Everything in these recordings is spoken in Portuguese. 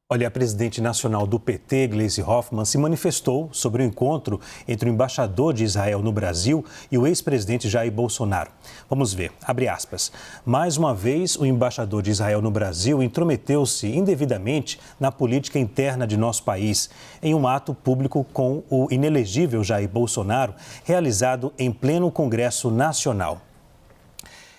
Olha, a presidente nacional do PT, Gleisi Hoffmann, se manifestou sobre o encontro entre o embaixador de Israel no Brasil e o ex-presidente Jair Bolsonaro. Vamos ver, abre aspas. Mais uma vez, o embaixador de Israel no Brasil intrometeu-se indevidamente na política interna de nosso país, em um ato público com o inelegível Jair Bolsonaro, realizado em pleno Congresso Nacional.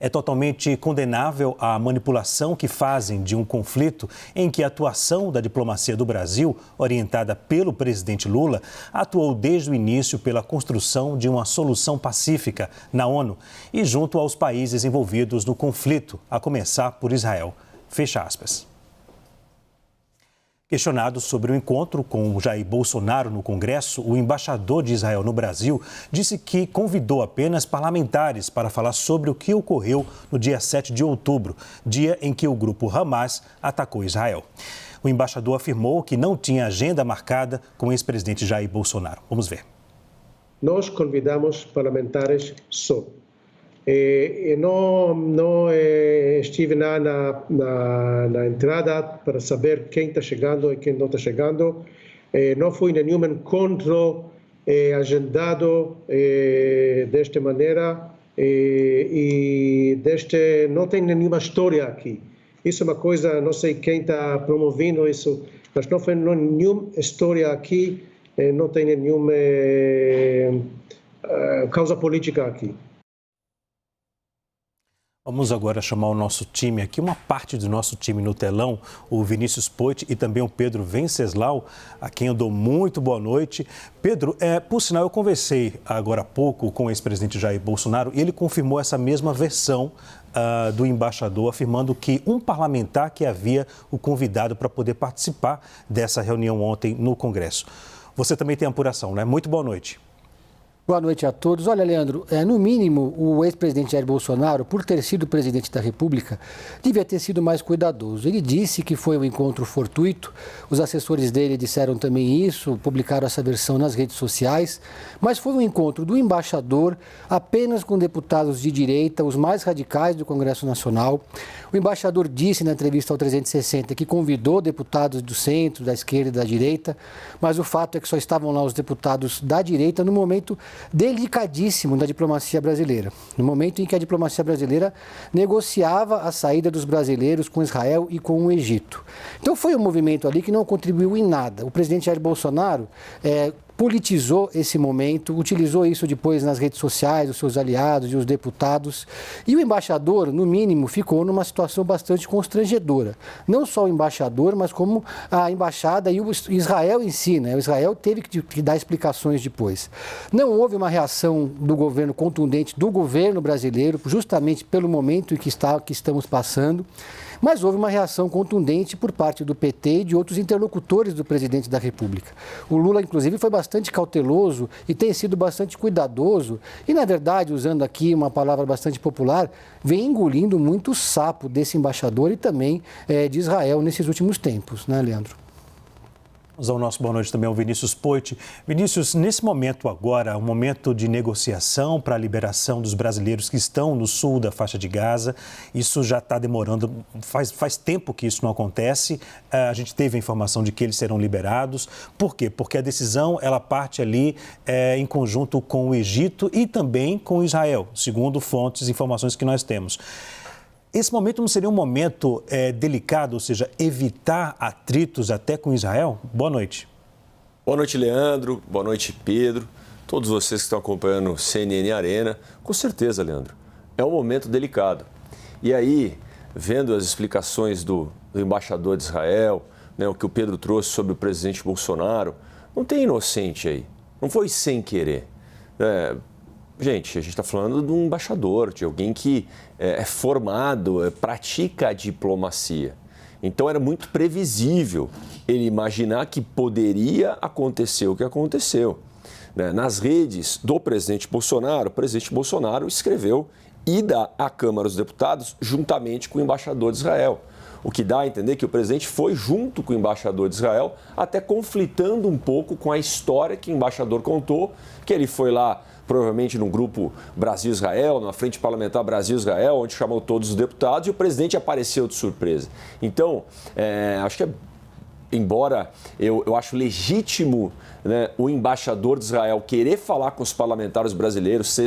É totalmente condenável a manipulação que fazem de um conflito em que a atuação da diplomacia do Brasil, orientada pelo presidente Lula, atuou desde o início pela construção de uma solução pacífica na ONU e junto aos países envolvidos no conflito, a começar por Israel. Fecha aspas. Questionado sobre o encontro com Jair Bolsonaro no Congresso, o embaixador de Israel no Brasil disse que convidou apenas parlamentares para falar sobre o que ocorreu no dia 7 de outubro, dia em que o grupo Hamas atacou Israel. O embaixador afirmou que não tinha agenda marcada com o ex-presidente Jair Bolsonaro. Vamos ver. Nós convidamos parlamentares só. Não estive na entrada para saber quem está chegando e quem não está chegando. Não fui em nenhum encontro agendado desta maneira e não tem nenhuma história aqui. Isso é uma coisa, não sei quem está promovendo isso, mas não foi nenhuma história aqui, não tem nenhuma causa política aqui. Vamos agora chamar o nosso time aqui, uma parte do nosso time no telão, o Vinícius Poit e também o Pedro Venceslau, a quem eu dou muito boa noite. Pedro, por sinal, eu conversei agora há pouco com o ex-presidente Jair Bolsonaro e ele confirmou essa mesma versão do embaixador, afirmando que um parlamentar que havia o convidado para poder participar dessa reunião ontem no Congresso. Você também tem apuração, né? Muito boa noite. Boa noite a todos. Olha, Leandro, no mínimo, o ex-presidente Jair Bolsonaro, por ter sido presidente da República, devia ter sido mais cuidadoso. Ele disse que foi um encontro fortuito, os assessores dele disseram também isso, publicaram essa versão nas redes sociais, mas foi um encontro do embaixador apenas com deputados de direita, os mais radicais do Congresso Nacional. O embaixador disse na entrevista ao 360 que convidou deputados do centro, da esquerda e da direita, mas o fato é que só estavam lá os deputados da direita no momento delicadíssimo da diplomacia brasileira, no momento em que a diplomacia brasileira negociava a saída dos brasileiros com Israel e com o Egito. Então foi um movimento ali que não contribuiu em nada. O presidente Jair Bolsonaro politizou esse momento, utilizou isso depois nas redes sociais, os seus aliados e os deputados. E o embaixador, no mínimo, ficou numa situação bastante constrangedora. Não só o embaixador, mas como a embaixada e o Israel em si, né? O Israel teve que dar explicações depois. Não houve uma reação do governo contundente, do governo brasileiro, justamente pelo momento em que estamos passando. Mas houve uma reação contundente por parte do PT e de outros interlocutores do presidente da República. O Lula, inclusive, foi bastante cauteloso e tem sido bastante cuidadoso e, na verdade, usando aqui uma palavra bastante popular, vem engolindo muito sapo desse embaixador e também de Israel nesses últimos tempos, né, Leandro? Vamos ao nosso boa noite também ao Vinícius Poit. Vinícius, nesse momento agora, um momento de negociação para a liberação dos brasileiros que estão no sul da faixa de Gaza, isso já está demorando, faz tempo que isso não acontece, a gente teve a informação de que eles serão liberados. Por quê? Porque a decisão, ela parte ali em conjunto com o Egito e também com Israel, segundo fontes e informações que nós temos. Esse momento não seria um momento delicado, ou seja, evitar atritos até com Israel? Boa noite. Boa noite, Leandro. Boa noite, Pedro. Todos vocês que estão acompanhando o CNN Arena. Com certeza, Leandro, é um momento delicado. E aí, vendo as explicações do embaixador de Israel, né, o que o Pedro trouxe sobre o presidente Bolsonaro, não tem inocente aí. Não foi sem querer. Gente, a gente está falando de um embaixador, de alguém que é formado, pratica a diplomacia. Então era muito previsível ele imaginar que poderia acontecer o que aconteceu. Nas redes do presidente Bolsonaro, o presidente Bolsonaro escreveu ida à Câmara dos Deputados juntamente com o embaixador de Israel. O que dá a entender que o presidente foi junto com o embaixador de Israel, até conflitando um pouco com a história que o embaixador contou, que ele foi lá provavelmente num grupo Brasil-Israel, na frente parlamentar Brasil-Israel, onde chamou todos os deputados e o presidente apareceu de surpresa. Então, acho que é embora eu acho legítimo, né, o embaixador de Israel querer falar com os parlamentares brasileiros,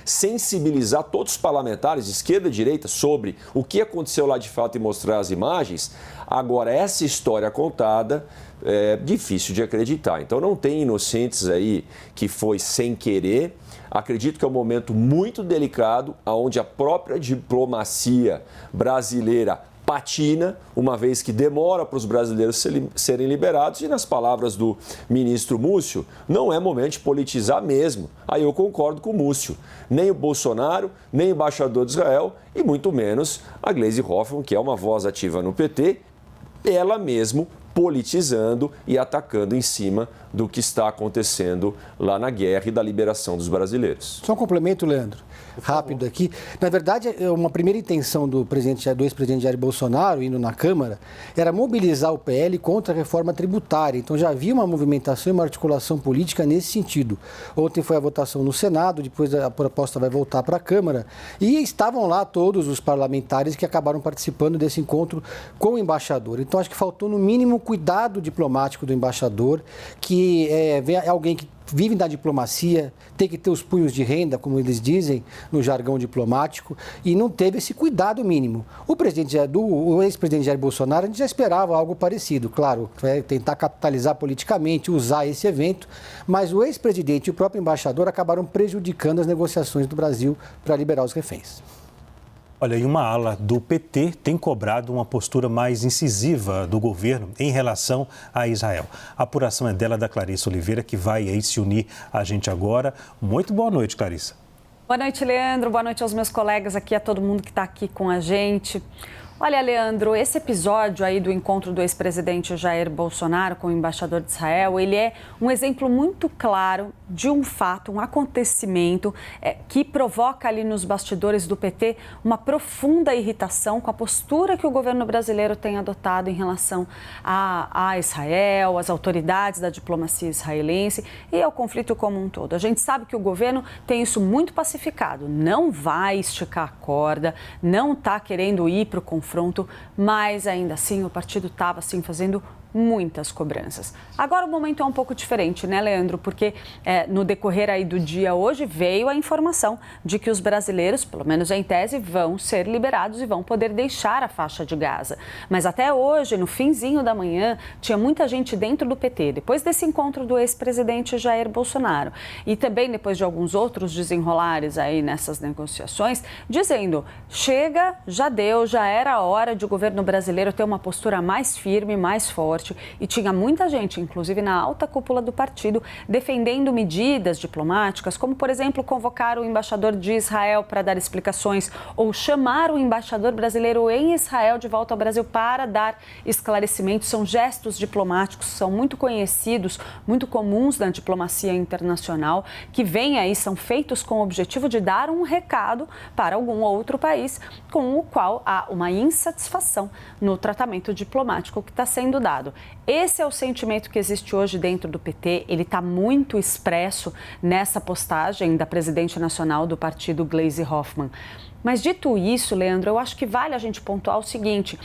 sensibilizar todos os parlamentares, de esquerda e direita, sobre o que aconteceu lá de fato e mostrar as imagens. Agora, essa história contada é difícil de acreditar. Então, não tem inocentes aí que foi sem querer. Acredito que é um momento muito delicado, onde a própria diplomacia brasileira patina, uma vez que demora para os brasileiros serem liberados. E nas palavras do ministro Múcio, não é momento de politizar mesmo. Aí eu concordo com o Múcio. Nem o Bolsonaro, nem o embaixador de Israel e muito menos a Gleisi Hoffmann, que é uma voz ativa no PT, ela mesmo politizando e atacando em cima do que está acontecendo lá na guerra e da liberação dos brasileiros. Só um complemento, Leandro, rápido aqui. Na verdade, uma primeira intenção do ex-presidente Jair Bolsonaro, indo na Câmara, era mobilizar o PL contra a reforma tributária. Então já havia uma movimentação e uma articulação política nesse sentido. Ontem foi a votação no Senado, depois a proposta vai voltar para a Câmara. E estavam lá todos os parlamentares que acabaram participando desse encontro com o embaixador. Então acho que faltou, no mínimo, cuidado diplomático do embaixador, que é alguém que vive da diplomacia, tem que ter os punhos de renda, como eles dizem no jargão diplomático, e não teve esse cuidado mínimo. O ex-presidente Jair Bolsonaro, a gente já esperava algo parecido, claro, tentar capitalizar politicamente, usar esse evento, mas o ex-presidente e o próprio embaixador acabaram prejudicando as negociações do Brasil para liberar os reféns. Olha, e uma ala do PT tem cobrado uma postura mais incisiva do governo em relação a Israel. A apuração é dela, da Clarissa Oliveira, que vai aí se unir a gente agora. Muito boa noite, Clarissa. Boa noite, Leandro. Boa noite aos meus colegas aqui, a todo mundo que está aqui com a gente. Olha, Leandro, esse episódio aí do encontro do ex-presidente Jair Bolsonaro com o embaixador de Israel, ele é um exemplo muito claro de um fato, um acontecimento que provoca ali nos bastidores do PT uma profunda irritação com a postura que o governo brasileiro tem adotado em relação a Israel, às autoridades da diplomacia israelense e ao conflito como um todo. A gente sabe que o governo tem isso muito pacificado, não vai esticar a corda, não está querendo ir para o confronto, mas ainda assim o partido estava assim fazendo muitas cobranças. Agora o momento é um pouco diferente, né, Leandro? Porque no decorrer aí do dia hoje veio a informação de que os brasileiros, pelo menos em tese, vão ser liberados e vão poder deixar a faixa de Gaza. Mas até hoje, no finzinho da manhã, tinha muita gente dentro do PT, depois desse encontro do ex-presidente Jair Bolsonaro e também depois de alguns outros desenrolares aí nessas negociações, dizendo: chega, já deu, já era a hora de o governo brasileiro ter uma postura mais firme, mais forte. E tinha muita gente, inclusive na alta cúpula do partido, defendendo medidas diplomáticas, como, por exemplo, convocar o embaixador de Israel para dar explicações ou chamar o embaixador brasileiro em Israel de volta ao Brasil para dar esclarecimentos. São gestos diplomáticos, são muito conhecidos, muito comuns na diplomacia internacional, que vêm aí, são feitos com o objetivo de dar um recado para algum outro país com o qual há uma insatisfação no tratamento diplomático que está sendo dado. Esse é o sentimento que existe hoje dentro do PT, ele está muito expresso nessa postagem da presidente nacional do partido, Gleisi Hoffmann. Mas dito isso, Leandro, eu acho que vale a gente pontuar o seguinte,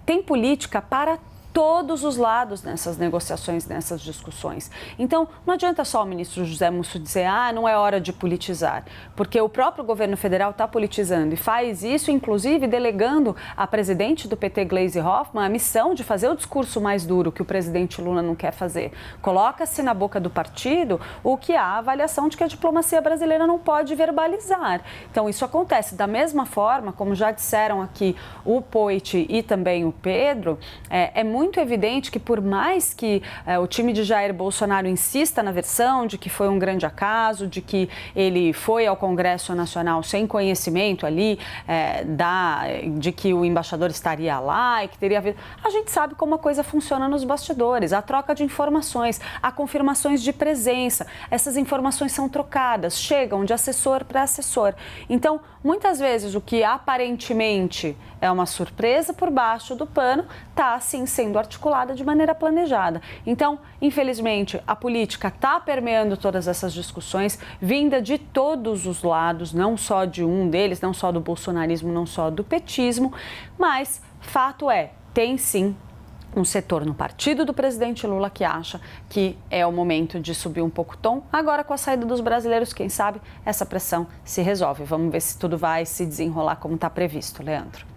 tem política para todos os lados nessas negociações, nessas discussões. Então, não adianta só o ministro José Múcio dizer, não é hora de politizar, porque o próprio governo federal está politizando e faz isso, inclusive, delegando à presidente do PT, Gleisi Hoffmann, a missão de fazer o discurso mais duro que o presidente Lula não quer fazer. Coloca-se na boca do partido o que há a avaliação de que a diplomacia brasileira não pode verbalizar. Então, isso acontece da mesma forma, como já disseram aqui o Poit e também o Pedro, é muito evidente que, por mais que o time de Jair Bolsonaro insista na versão de que foi um grande acaso, de que ele foi ao Congresso Nacional sem conhecimento ali de que o embaixador estaria lá e que teria havido... A gente sabe como a coisa funciona nos bastidores, a troca de informações, há confirmações de presença, essas informações são trocadas, chegam de assessor para assessor. Então, muitas vezes o que aparentemente é uma surpresa por baixo do pano está, assim, sendo articulada de maneira planejada. Então, infelizmente, a política está permeando todas essas discussões, vinda de todos os lados, não só de um deles, não só do bolsonarismo, não só do petismo, mas fato tem sim um setor no partido do presidente Lula que acha que é o momento de subir um pouco o tom. Agora, com a saída dos brasileiros, quem sabe essa pressão se resolve. Vamos ver se tudo vai se desenrolar como está previsto, Leandro.